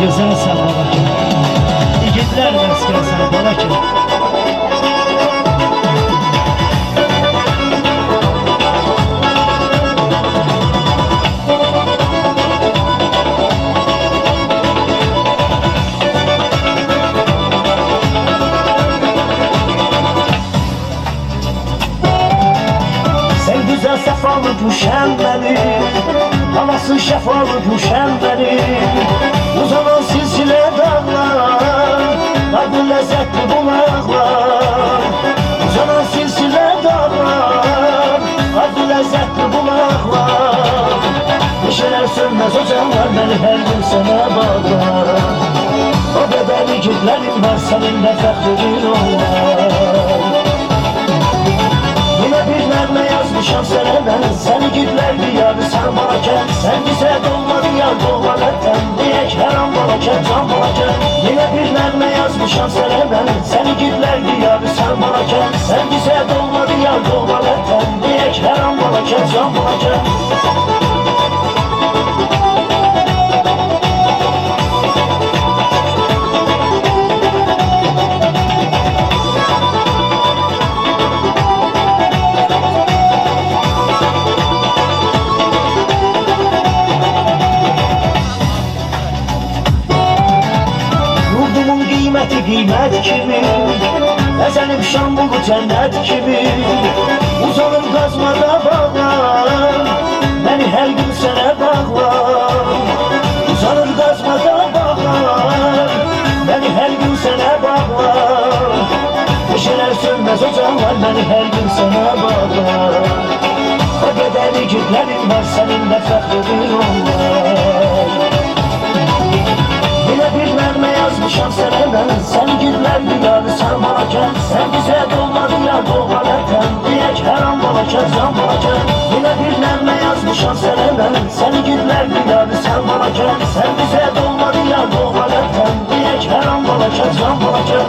Güzel sen Balakı. İgidler mesken sen Balakı. Sen güzel sefalı düşenleri, havası şefalı düşenleri, uzanan silsile dağlar, tadı lezzetli bulaklar. Uzanan silsile dağlar, tadı lezzetli bulaklar. Neşeler sönmez ocaklar, beni her gün sana bağlar. O bedeli gitlerin var, seninle fəxrin olar. Yine bir nəğmə yazmışam sənə mən, səni gidlər diyarı sarmarken. Sen bize dolma diyar doğma vətən, deyək hər an balakən, can balakən. Yine bir nəğmə yazmışam sənə mən, səni gidlər diyarı sarmarken. Sen bize dolma diyar doğma vətən, deyək hər an balakən, can balakən. Kıymet kimi, ezenim Şambulu cennet kimi. Uzanır kazmada bağlar, beni her gün sana bağlar. Uzanır kazmada bağlar, beni her gün sana bağlar. Neşeler sönmez ocaklar, beni her gün sana bağlar. O kadar gitlerin var, seninle fəxrin olar. Yine bir nəğmə yazmışam sənə mən, səni gidlər diyarı sarmarken. Sen bize dolma diyar doğma vətən, deyək hər an balakən, can balakən. Yine bir nəğmə yazmışam sənə mən, səni gidlər diyarı sarmarken. Sen bize dolma diyar doğma vətən, deyək hər an balakən, can balakən.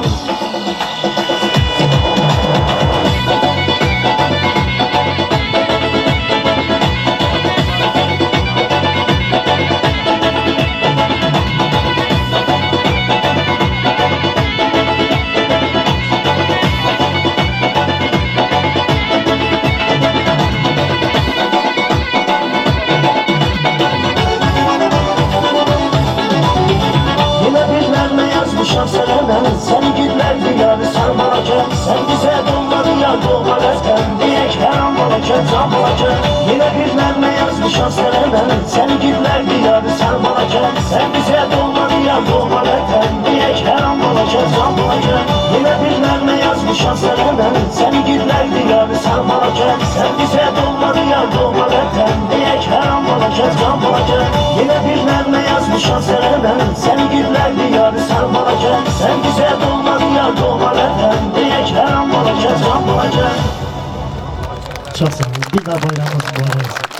Yazmışam sənə mən, səni gidlər diyarı sarmarken. Sen bize dolma diyar doğma vətən, deyək hər an balakən, can balakən. Yine bir nəğmə yazmışam sənə mən, səni gidlər diyarı sarmarken. Sen bize dolma diyar doğma vətən, deyək hər an balakən, can balakən. Yine bir nəğmə yazmışam sənə mən, səni gidlər diyarı sarmarken. Sen bize dolma diyar doğma vətən, deyək hər an balakən, can balakən. Yine bir nəğmə yazmışam sənə mən, səni gidlər diyarı sarmarken. Sen bize dolma diyar doğma vətən, deyək hər an balakən, can balakən. Çok sağ olun. Bir daha bayramınız mübarek olsun.